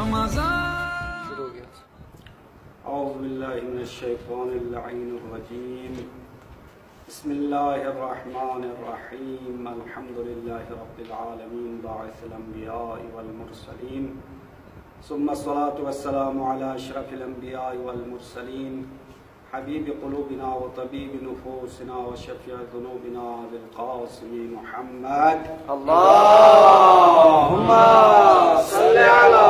شروع ہو گیا. اعوذ باللہ من الشیطان اللعین الرجیم. بسم اللہ الرحمن الرحیم. الحمد للہ رب العالمین باعث الانبیاء والمرسلین ثم الصلاة والسلام علی اشرف الانبیاء والمرسلین حبیب قلوبنا و طبیب نفوسنا و شفیع ذنوبنا بالقاسم محمد. اللہم صلی علی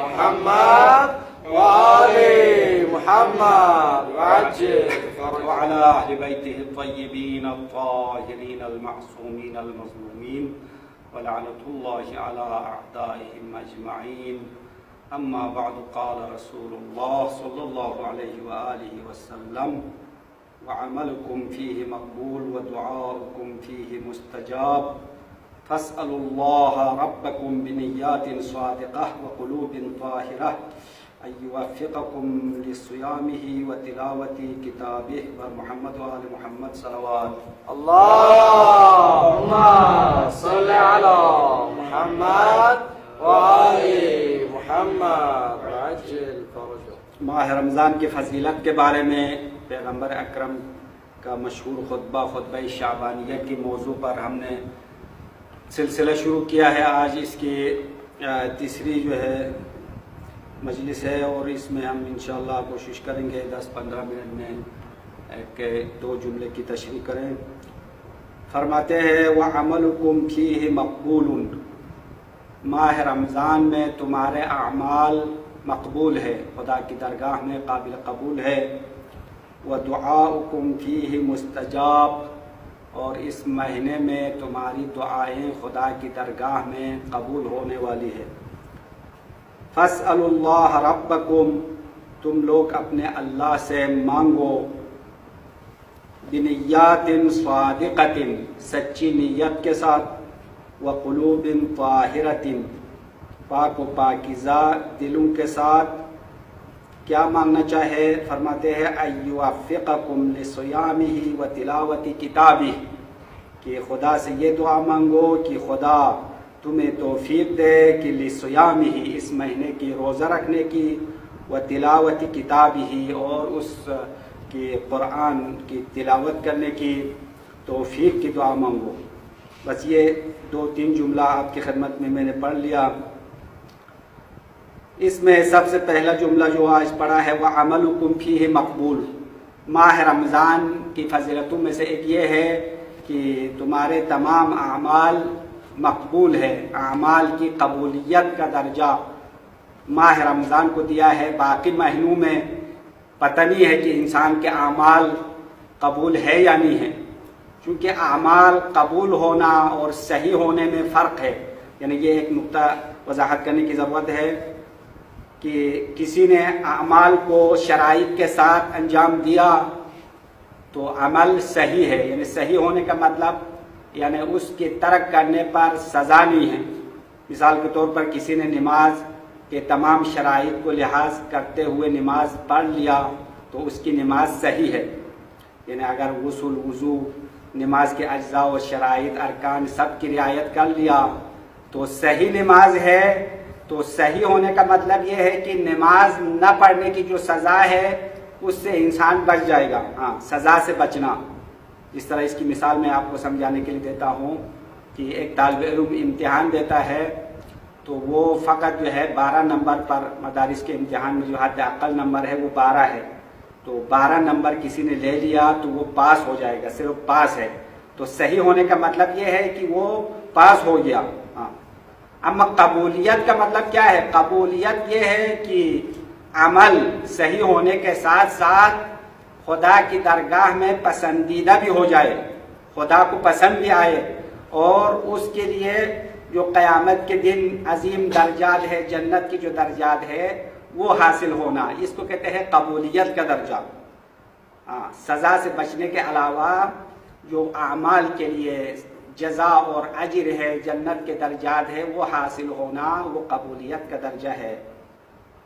محمد وآل محمد وعجل وعلى أهل بيته الطيبين الطاهرين المعصومين المظلومين ولعنة الله على أعدائهم أجمعين. أما بعد قال رسول الله صلى الله عليه وآله وسلم وعملكم فيه مقبول ودعاؤكم فيه مستجاب فاسألوا الله ربكم بنيات صادقة وقلوب طاهرة أن يوفقكم لصيامه وتلاوة كتابه ومحمد وآل محمد صلوات. اللہم صلی علی محمد وآل محمد وعجل فرجہ. ماہ رمضان کی فضیلت کے بارے میں پیغمبر اکرم کا مشہور خطبہ شعبانیہ کی موضوع پر ہم نے سلسلہ شروع کیا ہے. آج اس کی تیسری مجلس ہے اور اس میں ہم انشاءاللہ کوشش کریں گے 10-15 منٹ میں ایک دو جملے کی تشریح کریں. فرماتے ہیں وَعَمَلُكُمْ فِيهِ مَقْبُولٌ. ماہ رمضان میں تمہارے اعمال مقبول ہے، خدا کی درگاہ میں قابل قبول ہے. وَدُعَاؤُكُمْ فِيهِ مُسْتَجَاب. اور اس مہینے میں تمہاری دعائیں خدا کی درگاہ میں قبول ہونے والی ہے. فَاسْأَلُوا اللَّهَ رَبَّكُمْ. تم لوگ اپنے اللہ سے مانگو بِنِيَّاتٍ صَادِقَةٍ. سچی نیت کے ساتھ. وَقُلُوبٍ طَاهِرَةٍ. پاک و پاکیزہ دلوں کے ساتھ. کیا مانگنا چاہے؟ فرماتے ہیں أَن يُوَفِّقَكُمْ لِصِيَامِهِ وَتِلَاوَةِ كِتَابِهِ. کہ خدا سے یہ دعا مانگو کہ خدا تمہیں توفیق دے کہ لِصِيَامِهِ اس مہینے کی روزہ رکھنے کی، وَتِلَاوَةِ كِتَابِهِ اور اس کی قرآن کی تلاوت کرنے کی توفیق کی دعا مانگو. بس یہ 2-3 جملہ آپ کی خدمت میں نے پڑھ لیا. اس میں سب سے پہلا جملہ جو آج پڑھا ہے وَعَمَلُكُمْ فِيهِ مقبول. ماہ رمضان کی فضیلتوں میں سے ایک یہ ہے کہ تمہارے تمام اعمال مقبول ہے. اعمال کی قبولیت کا درجہ ماہ رمضان کو دیا ہے. باقی مہینوں میں پتہ نہیں ہے کہ انسان کے اعمال قبول ہے یا نہیں ہے، چونکہ اعمال قبول ہونا اور صحیح ہونے میں فرق ہے. یعنی یہ ایک نقطہ وضاحت کرنے کی ضرورت ہے کہ کسی نے اعمال کو شرائط کے ساتھ انجام دیا تو عمل صحیح ہے. یعنی صحیح ہونے کا مطلب یعنی اس کے ترک کرنے پر سزا نہیں ہے. مثال کے طور پر کسی نے نماز کے تمام شرائط کو لحاظ کرتے ہوئے نماز پڑھ لیا تو اس کی نماز صحیح ہے. یعنی اگر غسل، وضو، نماز کے اجزاء و شرائط، ارکان سب کی رعایت کر لیا تو صحیح نماز ہے. تو صحیح ہونے کا مطلب یہ ہے کہ نماز نہ پڑھنے کی جو سزا ہے اس سے انسان بچ جائے گا. ہاں، سزا سے بچنا. جس طرح اس کی مثال میں آپ کو سمجھانے کے لیے دیتا ہوں کہ ایک طالب علم امتحان دیتا ہے تو وہ فقط 12 نمبر پر، مدارس کے امتحان میں جو حد اقل نمبر ہے وہ 12 ہے، تو 12 نمبر کسی نے لے لیا تو وہ پاس ہو جائے گا، صرف پاس ہے. تو صحیح ہونے کا مطلب یہ ہے کہ وہ پاس ہو گیا. ہاں. اما قبولیت کا مطلب کیا ہے؟ قبولیت یہ ہے کہ عمل صحیح ہونے کے ساتھ ساتھ خدا کی درگاہ میں پسندیدہ بھی ہو جائے، خدا کو پسند بھی آئے، اور اس کے لیے جو قیامت کے دن عظیم درجات ہے، جنت کی جو درجات ہے وہ حاصل ہونا. اس کو کہتے ہیں قبولیت کا درجہ. سزا سے بچنے کے علاوہ جو اعمال کے لیے جزا اور اجر ہے، جنت کے درجات ہے، وہ حاصل ہونا، وہ قبولیت کا درجہ ہے.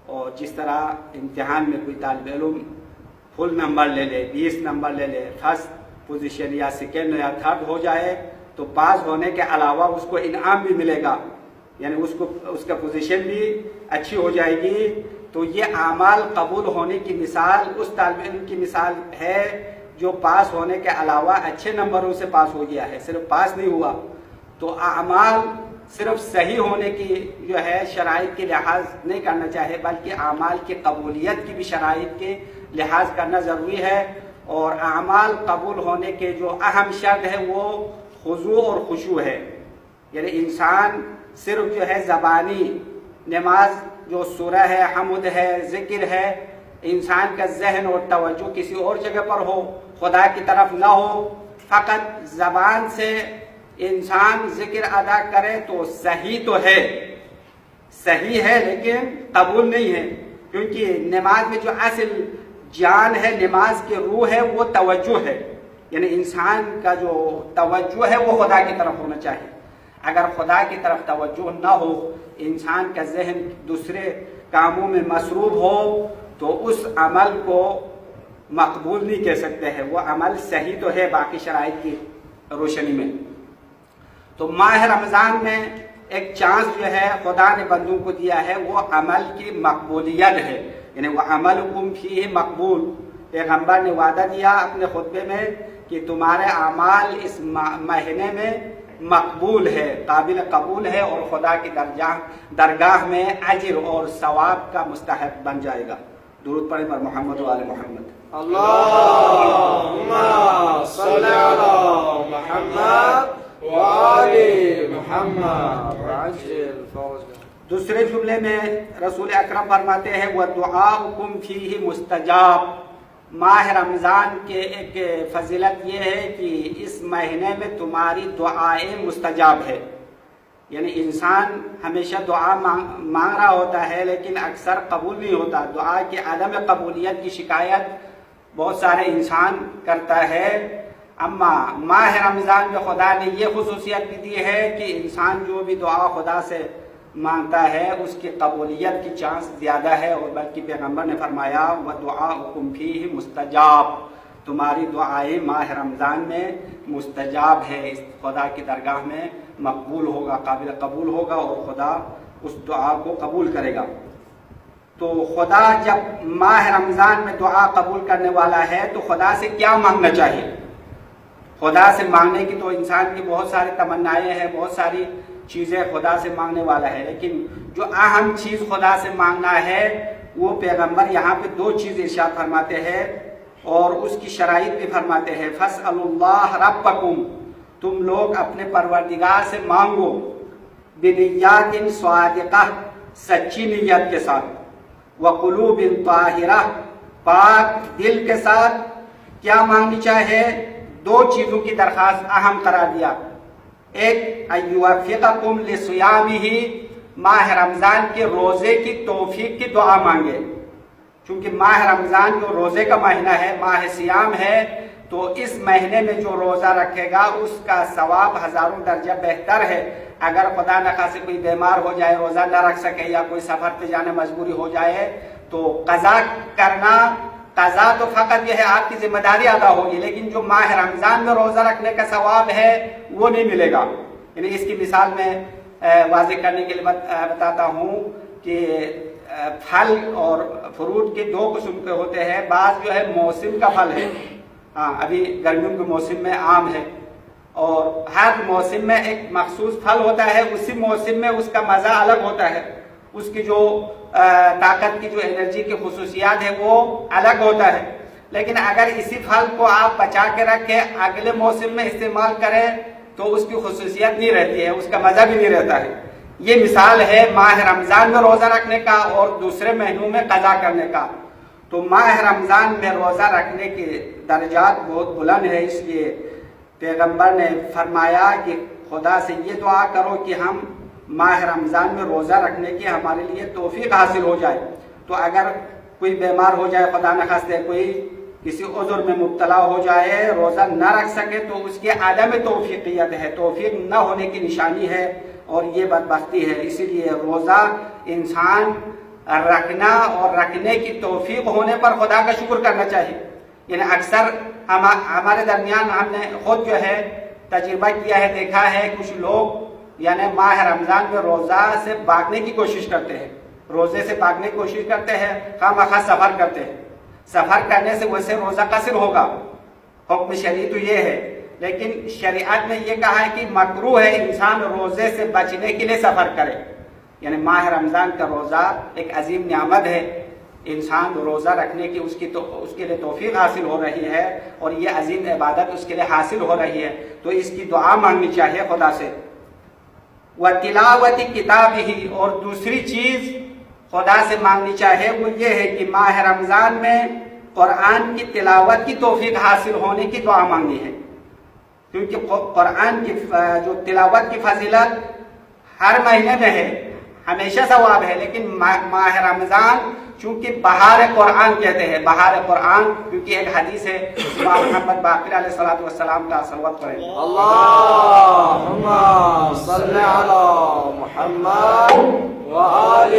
اور جس طرح امتحان میں کوئی طالب علم فل نمبر لے لے، 20 نمبر لے لے، فرسٹ پوزیشن یا سیکنڈ یا تھرڈ ہو جائے تو پاس ہونے کے علاوہ اس کو انعام بھی ملے گا. یعنی اس کا پوزیشن بھی اچھی ہو جائے گی. تو یہ اعمال قبول ہونے کی مثال اس طالب علم کی مثال ہے جو پاس ہونے کے علاوہ اچھے نمبروں سے پاس ہو گیا ہے، صرف پاس نہیں ہوا. تو اعمال صرف صحیح ہونے کی جو ہے شرائط کے لحاظ نہیں کرنا چاہیے، بلکہ اعمال کی قبولیت کی بھی شرائط کے لحاظ کرنا ضروری ہے. اور اعمال قبول ہونے کے جو اہم شرط ہے وہ خضوع اور خشوع ہے. یعنی انسان صرف جو ہے زبانی نماز جو سورہ ہے، حمد ہے، ذکر ہے، انسان کا ذہن اور توجہ کسی اور جگہ پر ہو، خدا کی طرف نہ ہو، فقط زبان سے انسان ذکر ادا کرے تو صحیح تو ہے، صحیح ہے لیکن قبول نہیں ہے. کیونکہ نماز میں جو اصل جان ہے، نماز کی روح ہے، وہ توجہ ہے. یعنی انسان کا جو توجہ ہے وہ خدا کی طرف ہونا چاہیے. اگر خدا کی طرف توجہ نہ ہو، انسان کا ذہن دوسرے کاموں میں مصروف ہو، تو اس عمل کو مقبول نہیں کہہ سکتے ہیں. وہ عمل صحیح تو ہے باقی شرائط کی روشنی میں. تو ماہ رمضان میں ایک چانس جو ہے خدا نے بندوں کو دیا ہے، وہ عمل کی مقبولیت ہے. یعنی وہ عملکم فیہ مقبول. پیغمبر نے وعدہ دیا اپنے خطبے میں کہ تمہارے اعمال اس مہینے میں مقبول ہے، قابل قبول ہے، اور خدا کی درگاہ میں اجر اور ثواب کا مستحق بن جائے گا. درود پڑھیں پر محمد و آل محمد. اللہم صلی علی محمد و آل محمد وعجل فرجہ. دوسرے جملے میں رسول اکرم فرماتے ہیں وَدُعَاؤُكُمْ فِيهِ مُسْتَجَابٌ. ماہ رمضان کے ایک فضیلت یہ ہے کہ اس مہینے میں تمہاری دعائیں مستجاب ہے. یعنی انسان ہمیشہ دعا مانگ رہا ہوتا ہے لیکن اکثر قبول نہیں ہوتا. دعا کی عدم قبولیت کی شکایت بہت سارے انسان کرتا ہے. اما ماہ رمضان میں خدا نے یہ خصوصیت بھی دی ہے کہ انسان جو بھی دعا خدا سے مانگتا ہے اس کی قبولیت کی چانس زیادہ ہے. اور بلکہ پیغمبر نے فرمایا وَدُعَاؤُكُمْ فِيهِ مُسْتَجَاب. تمہاری دعائیں ماہ رمضان میں مستجاب ہے، اس خدا کی درگاہ میں مقبول ہوگا، قابل قبول ہوگا، اور خدا اس دعا کو قبول کرے گا. تو خدا جب ماہ رمضان میں دعا قبول کرنے والا ہے تو خدا سے کیا مانگنا چاہیے؟ خدا سے مانگنے کی تو انسان کی بہت ساری تمنائیں ہیں، بہت ساری چیزیں خدا سے مانگنے والا ہے، لیکن جو اہم چیز خدا سے مانگنا ہے وہ پیغمبر یہاں پہ دو چیز ارشاد فرماتے ہیں اور اس کی شرائط بھی فرماتے ہیں. فَاسْأَلُوا اللَّهَ رَبَّكُمْ. تم لوگ اپنے پروردگار سے مانگو بِنِيَّاتٍ صَادِقَةٍ، سچی نیت کے ساتھ، وَقُلُوبٍ طَاهِرَةٍ، پاک دل کے ساتھ. کیا مانگنی چاہیے؟ دو چیزوں کی درخواست اہم قرار دیا. ایک ایوفقکم لصیامہ، ماہ رمضان کے روزے کی توفیق کی دعا مانگے. چونکہ ماہ رمضان جو روزے کا مہینہ ہے، ماہ سیام ہے، تو اس مہینے میں جو روزہ رکھے گا اس کا ثواب ہزاروں درجہ بہتر ہے. اگر خدا نخواستہ کوئی بیمار ہو جائے، روزہ نہ رکھ سکے، یا کوئی سفر پہ جانے مجبوری ہو جائے، تو قضا کرنا، قضا تو فقط یہ ہے آپ کی ذمہ داری ادا ہوگی، لیکن جو ماہ رمضان میں روزہ رکھنے کا ثواب ہے وہ نہیں ملے گا. یعنی اس کی مثال میں واضح کرنے کے لیے بتاتا ہوں کہ پھل اور فروٹ کے دو قسم کے ہوتے ہیں. بعض جو ہے موسم کا پھل ہے، ابھی گرمیوں کے موسم میں آم ہے، اور ہر موسم میں ایک مخصوص پھل ہوتا ہے، اسی موسم میں اس کا مزہ الگ ہوتا ہے، اس کی جو طاقت کی جو انرجی کی خصوصیات ہے وہ الگ ہوتا ہے. لیکن اگر اسی پھل کو آپ بچا کے رکھیں، اگلے موسم میں استعمال کریں، تو اس کی خصوصیت نہیں رہتی ہے، اس کا مزہ بھی نہیں رہتا ہے. یہ مثال ہے ماہ رمضان میں روزہ رکھنے کا اور دوسرے مہینوں میں قضا کرنے کا. تو ماہ رمضان میں روزہ رکھنے کے درجات بہت بلند ہے. اس لیے پیغمبر نے فرمایا کہ خدا سے یہ دعا کرو کہ ہم ماہ رمضان میں روزہ رکھنے کی ہمارے لیے توفیق حاصل ہو جائے. تو اگر کوئی بیمار ہو جائے، خدا نخواستہ کوئی کسی عذر میں مبتلا ہو جائے، روزہ نہ رکھ سکے، تو اس کے عدم توفیقیت ہے، توفیق نہ ہونے کی نشانی ہے، اور یہ بدبختی ہے. اسی لیے روزہ انسان رکھنا اور رکھنے کی توفیق ہونے پر خدا کا شکر کرنا چاہیے. یعنی اکثر ہمارے درمیان ہم نے خود جو ہے تجربہ کیا ہے، دیکھا ہے، کچھ لوگ یعنی ماہ رمضان میں روزہ سے بھاگنے کی کوشش کرتے ہیں، روزے سے بھاگنے کی کوشش کرتے ہیں، خواہ مخواہ سفر کرتے ہیں، سفر کرنے سے ویسے روزہ قصر ہوگا، حکم شرعی تو یہ ہے، لیکن شریعت نے یہ کہا ہے کہ مکروہ ہے انسان روزے سے بچنے کے لیے سفر کرے، یعنی ماہ رمضان کا روزہ ایک عظیم نعمت ہے، انسان روزہ رکھنے کی اس کے لیے توفیق حاصل ہو رہی ہے اور یہ عظیم عبادت اس کے لیے حاصل ہو رہی ہے، تو اس کی دعا مانگنی چاہیے خدا سے۔ وَتِلَاوَةِ کتابہ، اور دوسری چیز خدا سے مانگنی چاہیے وہ یہ ہے کہ ماہ رمضان میں قرآن کی تلاوت کی توفیق حاصل ہونے کی دعا مانگنی ہے، کیونکہ قرآن کی جو تلاوت کی فضیلت ہر مہینے میں ہے، ہمیشہ ثواب ہے، لیکن ماہ رمضان چونکہ بہار قرآن کہتے ہیں، بہار قرآن، کیونکہ ایک حدیث ہے امام محمد باقر علیہ الصلوۃ والسلام کا صلوات پڑھیں۔ اللہم صلی علی محمد وآل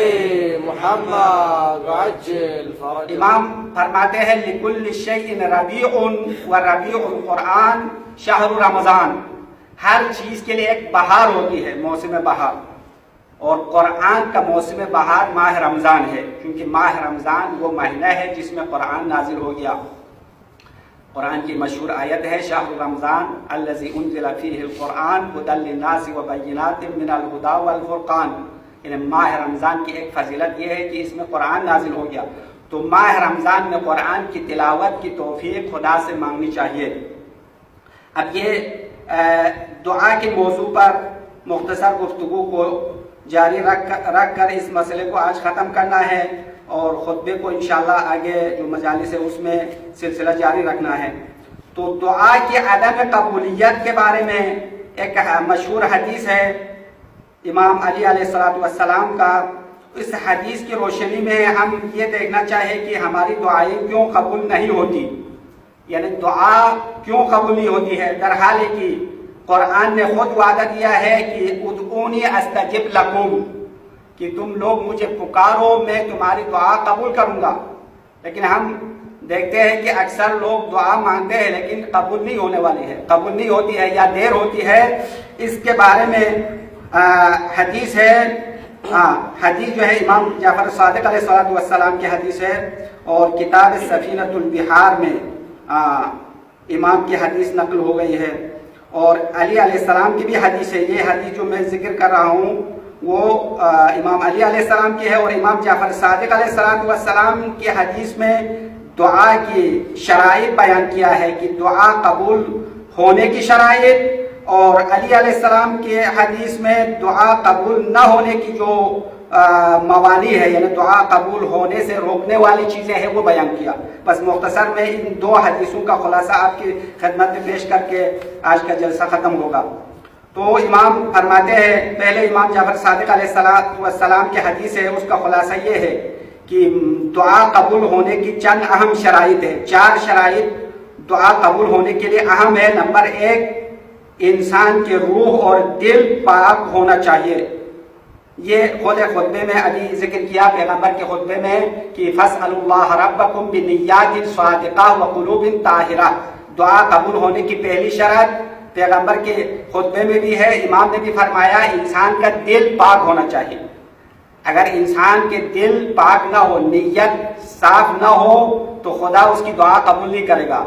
محمد وعجل فرجہ۔ امام فرماتے ہیں لکل شیء ربیع وربیع القرآن شہر رمضان، ہر چیز کے لیے ایک بہار ہوتی ہے، موسم بہار، اور قرآن کا موسم بہار ماہ رمضان ہے، کیونکہ ماہ رمضان وہ مہینہ ہے جس میں قرآن نازل ہو گیا۔ قرآن کی مشہور آیت ہے شہر رمضان الذی انزل فیہ القرآن ھدی للناس وبینات من الھدی والفرقان، یعنی ماہ رمضان کی ایک فضیلت یہ ہے کہ اس میں قرآن نازل ہو گیا، تو ماہ رمضان میں قرآن کی تلاوت کی توفیق خدا سے مانگنی چاہیے۔ اب یہ دعا کے موضوع پر مختصر گفتگو کو جاری رکھ کر اس مسئلے کو آج ختم کرنا ہے، اور خطبے کو انشاءاللہ آگے جو مجالس ہے اس میں سلسلہ جاری رکھنا ہے۔ تو دعا کی عدم قبولیت کے بارے میں ایک مشہور حدیث ہے امام علی علیہ السلام کا، اس حدیث کی روشنی میں ہم یہ دیکھنا چاہیے کہ ہماری دعائیں کیوں قبول نہیں ہوتی، یعنی دعا کیوں قبول نہیں ہوتی ہے، در حال کہ قرآن نے خود وعدہ دیا ہے کہ ادعونی استجب لکم، کہ تم لوگ مجھے پکارو میں تمہاری دعا قبول کروں گا، لیکن ہم دیکھتے ہیں کہ اکثر لوگ دعا مانگتے ہیں لیکن قبول نہیں ہونے والی ہے، قبول نہیں ہوتی ہے یا دیر ہوتی ہے۔ اس کے بارے میں حدیث ہے، حدیث جو ہے امام جعفر صادق علیہ السلام کی حدیث ہے، اور کتاب سفینۃ البحار میں امام کی حدیث نقل ہو گئی ہے، اور علی علیہ السلام کی بھی حدیث ہے۔ یہ حدیث جو میں ذکر کر رہا ہوں وہ امام علی علیہ السلام کی ہے، اور امام جعفر صادق علیہ السلام کی حدیث میں دعا کی شرائط بیان کیا ہے کہ دعا قبول ہونے کی شرائط، اور علی علیہ السلام کے حدیث میں دعا قبول نہ ہونے کی جو موانع ہے، یعنی دعا قبول ہونے سے روکنے والی چیزیں ہیں وہ بیان کیا۔ بس مختصر میں ان دو حدیثوں کا خلاصہ آپ کی خدمت میں پیش کر کے آج کا جلسہ ختم ہوگا۔ تو امام فرماتے ہیں، پہلے امام جعفر صادق علیہ السلام کی حدیث ہے، اس کا خلاصہ یہ ہے کہ دعا قبول ہونے کی چند اہم شرائط ہے، 4 شرائط دعا قبول ہونے کے لیے اہم ہے۔ نمبر 1، انسان کے روح اور دل پاک ہونا چاہیے، یہ خود خطبے میں ابھی ذکر کیا پیغمبر کے خطبے میں کہ فَاسْأَلُوا اللَّهَ رَبَّكُمْ بِنِيَّاتٍ صَادِقَةٍ وَقُلُوبٍ طَاهِرَةٍ، دعا قبول ہونے کی پہلی شرط پیغمبر کے خطبے میں بھی ہے، امام نے بھی فرمایا انسان کا دل پاک ہونا چاہیے۔ اگر انسان کے دل پاک نہ ہو، نیت صاف نہ ہو، تو خدا اس کی دعا قبول نہیں کرے گا۔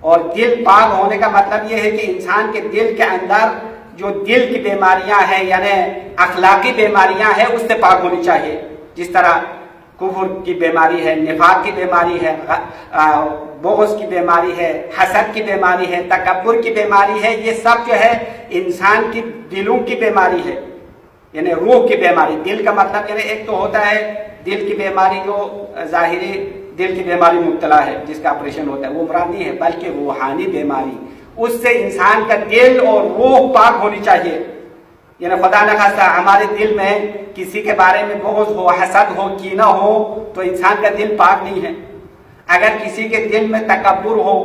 اور دل پاک ہونے کا مطلب یہ ہے کہ انسان کے دل کے اندر جو دل کی بیماریاں ہیں، یعنی اخلاقی بیماریاں ہیں، اس سے پاک ہونی چاہیے، جس طرح کفر کی بیماری ہے، نفاق کی بیماری ہے، بغض کی بیماری ہے، حسد کی بیماری ہے، تکبر کی بیماری ہے، یہ سب جو ہے انسان کی دلوں کی بیماری ہے، یعنی روح کی بیماری۔ دل کا مطلب یعنی ایک تو ہوتا ہے دل کی بیماری جو ظاہری دل کی بیماری مبتلا ہے جس کا آپریشن ہوتا ہے، وہ مراد نہیں ہے، بلکہ روحانی بیماری، اس سے انسان کا دل اور روح پاک ہونی چاہیے۔ یعنی خدا نہ خواستہ ہمارے دل میں کسی کے بارے میں بغض ہو، حسد ہو، کینہ ہو، تو انسان کا دل پاک نہیں ہے۔ اگر کسی کے دل میں تکبر ہو،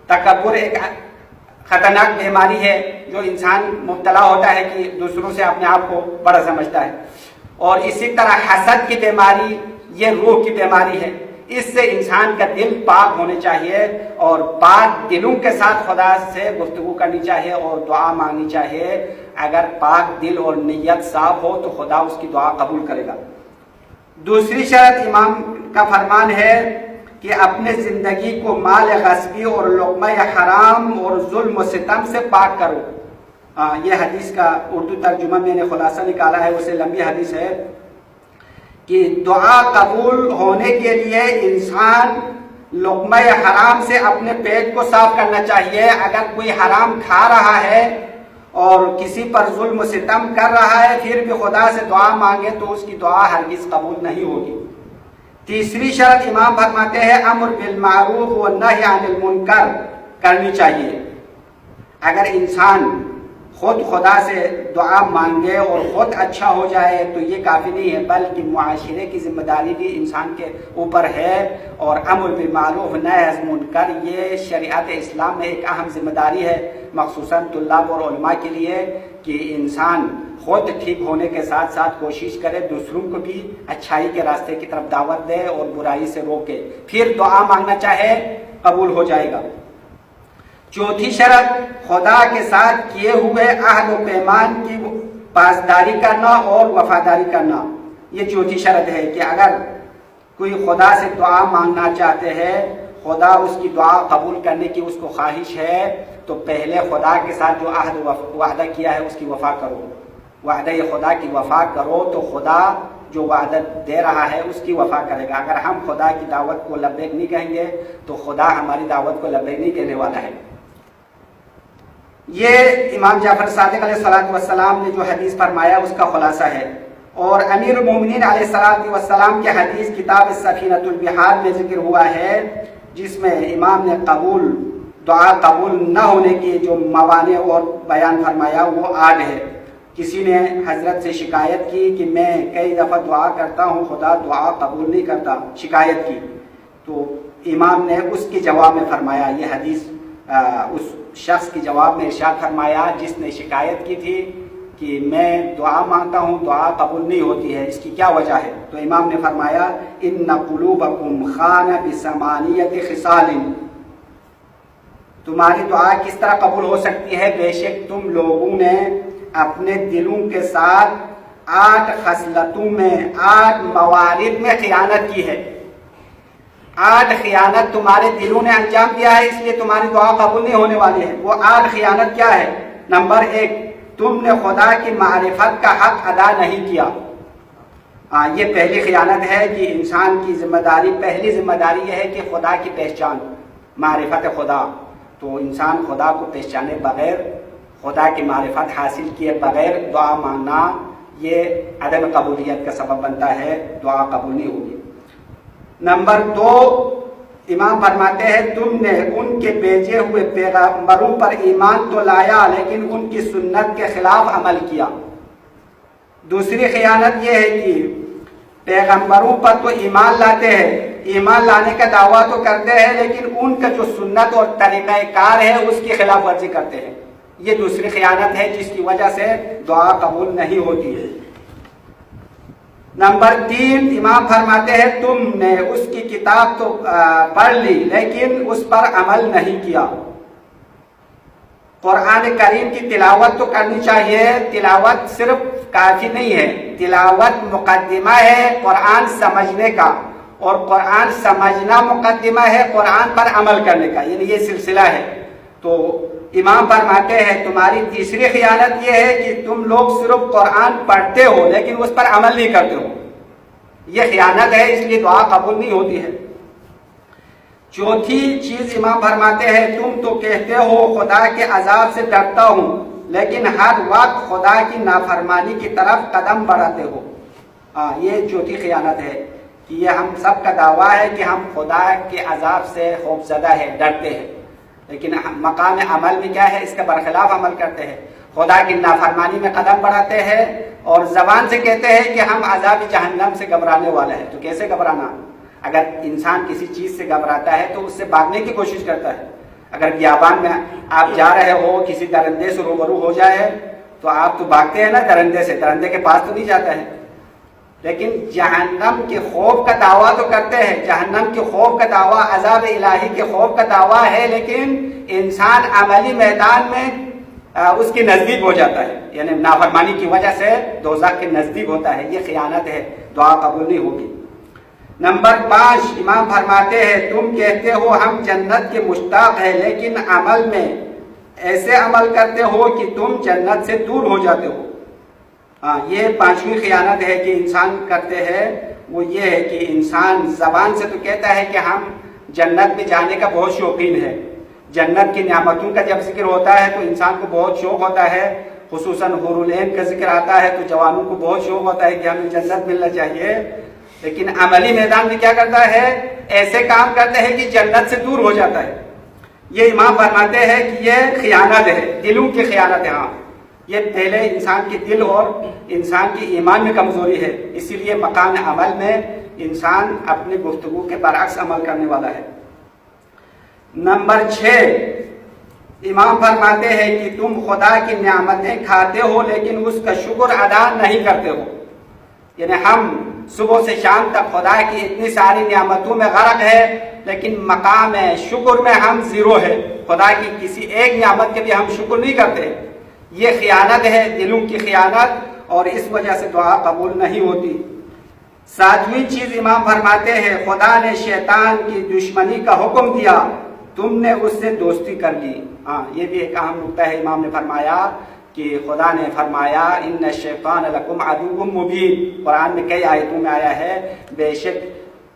تکبر ایک خطرناک بیماری ہے جو انسان مبتلا ہوتا ہے کہ دوسروں سے اپنے آپ کو بڑا سمجھتا ہے، اور اسی طرح حسد کی بیماری یہ روح کی بیماری ہے۔ اس سے انسان کا دل پاک ہونے چاہیے اور پاک دلوں کے ساتھ خدا سے گفتگو کرنی چاہیے اور دعا مانگنی چاہیے. اگر پاک دل اور نیت صاف ہو تو خدا اس کی دعا قبول کرے گا. دوسری شرط امام کا فرمان ہے کہ اپنے زندگی کو مال غصبی اور لقمہ حرام اور ظلم و ستم سے پاک کرو. یہ حدیث کا اردو ترجمہ میں نے خلاصہ نکالا ہے، اسے لمبی حدیث ہے کہ دعا قبول ہونے کے لیے انسان لقمہ حرام سے اپنے پیٹ کو صاف کرنا چاہیے. اگر کوئی حرام کھا رہا ہے اور کسی پر ظلم و ستم کر رہا ہے پھر بھی خدا سے دعا مانگے تو اس کی دعا ہرگز قبول نہیں ہوگی. تیسری شرط امام فرماتے ہیں امر بالمعروف و نہی عن المنکر کرنی چاہیے. اگر انسان خود خدا سے دعا مانگے اور خود اچھا ہو جائے تو یہ کافی نہیں ہے، بلکہ معاشرے کی ذمہ داری بھی انسان کے اوپر ہے. اور امر بالمعروف نہی عن المنکر یہ شریعت اسلام میں ایک اہم ذمہ داری ہے، مخصوصاً طلاب اور علماء کے لیے، کہ انسان خود ٹھیک ہونے کے ساتھ ساتھ کوشش کرے دوسروں کو بھی اچھائی کے راستے کی طرف دعوت دے اور برائی سے روکے، پھر دعا مانگنا چاہے قبول ہو جائے گا. چوتھی شرط خدا کے ساتھ کیے ہوئے عہد و پیمان کی پاسداری کرنا اور وفاداری کرنا. یہ چوتھی شرط ہے کہ اگر کوئی خدا سے دعا مانگنا چاہتے ہیں، خدا اس کی دعا قبول کرنے کی اس کو خواہش ہے، تو پہلے خدا کے ساتھ جو عہد وعدہ کیا ہے اس کی وفا کرو. وعدہ خدا کی وفا کرو تو خدا جو وعدہ دے رہا ہے اس کی وفا کرے گا. اگر ہم خدا کی دعوت کو لبیک نہیں کہیں گے تو خدا ہماری دعوت کو لبیک نہیں کہنے والا ہے. یہ امام جعفر صادق علیہ السلام نے جو حدیث فرمایا اس کا خلاصہ ہے. اور امیر المومنین علیہ السلام کے حدیث کتاب سفینۃ البحار میں ذکر ہوا ہے، جس میں امام نے دعا قبول نہ ہونے کی جو موانع اور بیان فرمایا وہ 8 ہے. کسی نے حضرت سے شکایت کی کہ میں کئی دفعہ دعا کرتا ہوں خدا دعا قبول نہیں کرتا، شکایت کی، تو امام نے اس کے جواب میں فرمایا، یہ حدیث اس شخص کے جواب میں ارشاد فرمایا جس نے شکایت کی تھی کہ میں دعا مانگتا ہوں دعا قبول نہیں ہوتی ہے، اس کی کیا وجہ ہے؟ تو امام نے فرمایا ان قلوبکم خان بثمانیۃ خصال، تمہاری دعا کس طرح قبول ہو سکتی ہے؟ بے شک تم لوگوں نے اپنے دلوں کے ساتھ 8 خصلتوں میں 8 موارد میں خیانت کی ہے. 8 خیانت تمہارے دلوں نے انجام دیا ہے، اس لیے تمہاری دعا قبول نہیں ہونے والی ہے. وہ 8 خیانت کیا ہے؟ نمبر 1، تم نے خدا کی معرفت کا حق ادا نہیں کیا. یہ پہلی خیانت ہے کہ انسان کی پہلی ذمہ داری یہ ہے کہ خدا کی پہچان، معرفت خدا. تو انسان خدا کو پہچانے بغیر، خدا کی معرفت حاصل کیے بغیر دعا مانگنا یہ عدم قبولیت کا سبب بنتا ہے، دعا قبول نہیں ہوگی. نمبر 2، امام فرماتے ہیں تم نے ان کے بھیجے ہوئے پیغمبروں پر ایمان تو لایا لیکن ان کی سنت کے خلاف عمل کیا. دوسری خیانت یہ ہے کہ پیغمبروں پر تو ایمان لاتے ہیں، ایمان لانے کا دعویٰ تو کرتے ہیں لیکن ان کا جو سنت اور طریقہ کار ہے اس کی خلاف ورزی کرتے ہیں. یہ دوسری خیانت ہے جس کی وجہ سے دعا قبول نہیں ہوتی ہے. نمبر 3، امام فرماتے ہیں تم نے اس کی کتاب تو پڑھ لی لیکن اس پر عمل نہیں کیا. قرآن کریم کی تلاوت تو کرنی چاہیے، تلاوت صرف کافی نہیں ہے، تلاوت مقدمہ ہے قرآن سمجھنے کا، اور قرآن سمجھنا مقدمہ ہے قرآن پر عمل کرنے کا، یعنی یہ سلسلہ ہے. تو امام فرماتے ہیں تمہاری تیسری خیانت یہ ہے کہ تم لوگ صرف قرآن پڑھتے ہو لیکن اس پر عمل نہیں کرتے ہو. یہ خیانت ہے، اس لیے دعا قبول نہیں ہوتی ہے. چوتھی چیز امام فرماتے ہیں تم تو کہتے ہو خدا کے عذاب سے ڈرتا ہوں لیکن ہر وقت خدا کی نافرمانی کی طرف قدم بڑھاتے ہو. یہ چوتھی خیانت ہے کہ یہ ہم سب کا دعویٰ ہے کہ ہم خدا کے عذاب سے خوفزدہ ہے، ڈرتے ہیں، لیکن مقام عمل میں کیا ہے؟ اس کے برخلاف عمل کرتے ہیں، خدا کی نافرمانی میں قدم بڑھاتے ہیں اور زبان سے کہتے ہیں کہ ہم عذاب جہنم سے گھبرانے والے ہیں. تو کیسے گھبرانا؟ اگر انسان کسی چیز سے گھبراتا ہے تو اس سے بھاگنے کی کوشش کرتا ہے. اگر بیابان میں آپ جا رہے ہو، کسی درندے سے روبرو ہو جائے تو آپ تو بھاگتے ہیں نا درندے سے، درندے کے پاس تو نہیں جاتا ہے. لیکن جہنم کے خوف کا دعویٰ تو کرتے ہیں، جہنم کے خوف کا دعویٰ، عذاب الہی کے خوف کا دعویٰ ہے، لیکن انسان عملی میدان میں اس کے نزدیک ہو جاتا ہے، یعنی نافرمانی کی وجہ سے دوزخ کے نزدیک ہوتا ہے، یہ خیانت ہے، دعا قبول نہیں ہوگی۔ نمبر 5، امام فرماتے ہیں تم کہتے ہو ہم جنت کے مشتاق ہیں، لیکن عمل میں ایسے عمل کرتے ہو کہ تم جنت سے دور ہو جاتے ہو۔ یہ 5ویں خیانت ہے کہ انسان کرتے ہیں، وہ یہ ہے کہ انسان زبان سے تو کہتا ہے کہ ہم جنت میں جانے کا بہت شوقین ہے، جنت کی نعمتوں کا جب ذکر ہوتا ہے تو انسان کو بہت شوق ہوتا ہے، خصوصاً حور العین کا ذکر آتا ہے تو جوانوں کو بہت شوق ہوتا ہے کہ ہمیں جنت ملنا چاہیے، لیکن عملی میدان میں کیا کرتا ہے؟ ایسے کام کرتے ہیں کہ جنت سے دور ہو جاتا ہے۔ یہ امام فرماتے ہیں کہ یہ خیانت ہے، دلوں کی خیانت ہے۔ یہ پہلے انسان کے دل اور انسان کی ایمان میں کمزوری ہے، اسی لیے مقام عمل میں انسان اپنی گفتگو کے برعکس عمل کرنے والا ہے۔ نمبر 6، امام فرماتے ہیں کہ تم خدا کی نعمتیں کھاتے ہو لیکن اس کا شکر ادا نہیں کرتے ہو، یعنی ہم صبح سے شام تک خدا کی اتنی ساری نعمتوں میں غرق ہے، لیکن مقام شکر میں ہم زیرو ہے، خدا کی کسی ایک نعمت کے بھی ہم شکر نہیں کرتے۔ یہ خیانت ہے، دلوں کی خیانت، اور اس وجہ سے دعا قبول نہیں ہوتی۔ 7ویں چیز امام فرماتے ہیں خدا نے شیطان کی دشمنی کا حکم دیا، تم نے اس سے دوستی کر لی۔ یہ بھی ایک اہم نکتہ ہے، امام نے فرمایا کہ خدا نے فرمایا ان الشیطان لکم عدو مبین، قرآن میں کئی آیتوں میں آیا ہے بے شک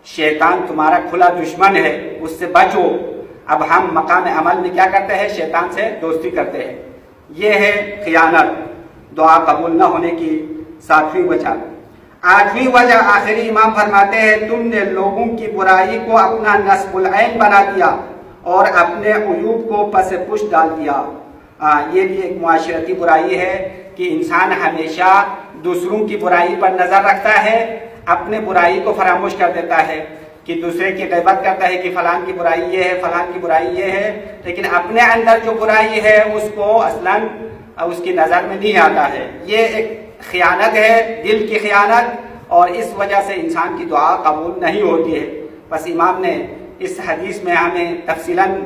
شیطان تمہارا کھلا دشمن ہے، اس سے بچو۔ اب ہم مقام عمل میں کیا کرتے ہیں؟ شیطان سے دوستی کرتے ہیں، یہ ہے خیانت، دعا قبول نہ ہونے کی 7ویں وجہ۔ 8ویں وجہ آخری امام فرماتے ہیں تم نے لوگوں کی برائی کو اپنا نصب العین بنا دیا اور اپنے عیوب کو پس پش ڈال دیا۔ یہ بھی ایک معاشرتی برائی ہے کہ انسان ہمیشہ دوسروں کی برائی پر نظر رکھتا ہے، اپنے برائی کو فراموش کر دیتا ہے، کہ دوسرے کی غیبت کرتا ہے کہ فلان کی برائی یہ ہے، فلان کی برائی یہ ہے، لیکن اپنے اندر جو برائی ہے اس کو اصلاً اس کی نظر میں نہیں آتا ہے۔ یہ ایک خیانت ہے، دل کی خیانت، اور اس وجہ سے انسان کی دعا قبول نہیں ہوتی ہے۔ بس امام نے اس حدیث میں ہمیں تفصیلاً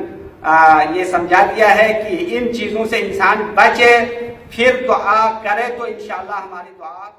یہ سمجھا دیا ہے کہ ان چیزوں سے انسان بچے، پھر دعا کرے تو انشاءاللہ ہماری دعا